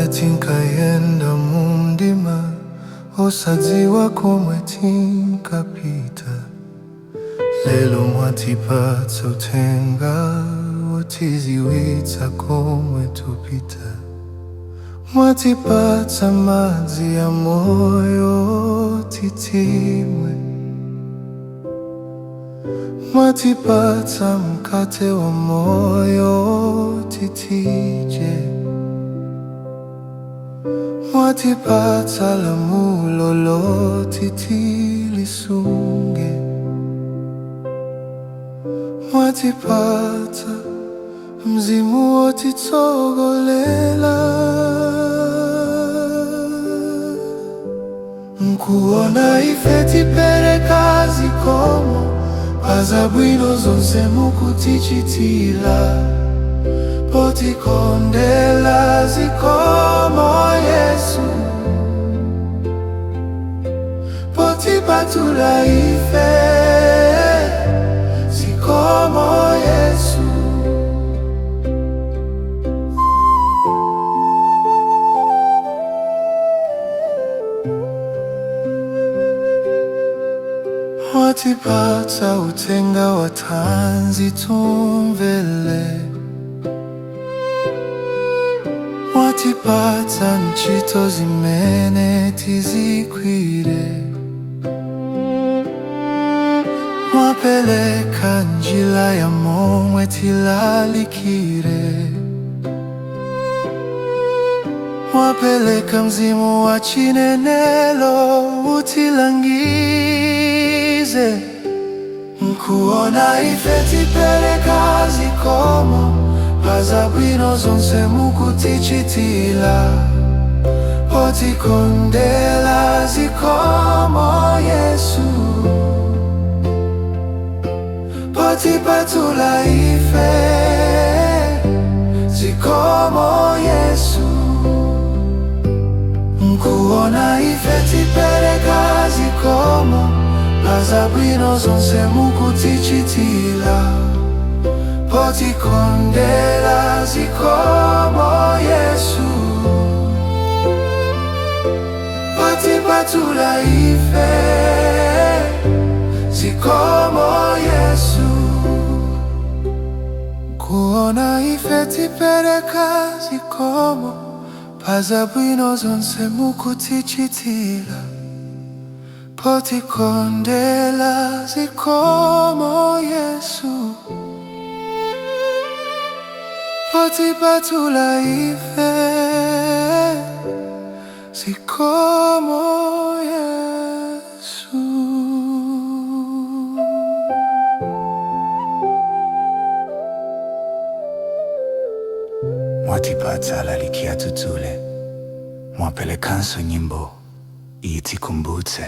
tinkayenda mundima osadziwa komwe tinkapita. Lelo mwatipatsa uthenga wotiziwitsa komwe tupita. Mwatipatsa madzi ya moyo titimwe. Mwatipatsa mkate wa moyo titije. Mwatipatsa lamulo loti tilisunge. Mwatipatsa mzimu wotitsogolela. Nkuona ife tipereka zikomo pazabwino zonse mukutichitira. Potikondela zikomo Yesu. Potipatula ife zikomo Yesu. Mwatipatsa uthenga wa tanzi tumvele. Mwatipatsa ntchito zimene tizikwire. Mwapeleka njira ya momwe tilalikire. Mwapeleka mzimu wa chinenelo utilangize. Nkuona ife tipereka zikomo pazabwino zonse mukutichitira. Potikondela zikomo Yesu. Potipatula ife zikomo Yesu. Nkuona ife tipereka zikomo pazabwino zonse mukutichitira. Potikondela zikomo Yesu. Potipatula ife zikomo Yesu. Kuona ife tipereka zikomo pazabwino zonse mukutichitira. Potikondela zikomo Yesu. Potipatula ife zikomo Yesu. Mwatipatsa lalikia tutule. Mwapelekanso nyimbo itikumbutse.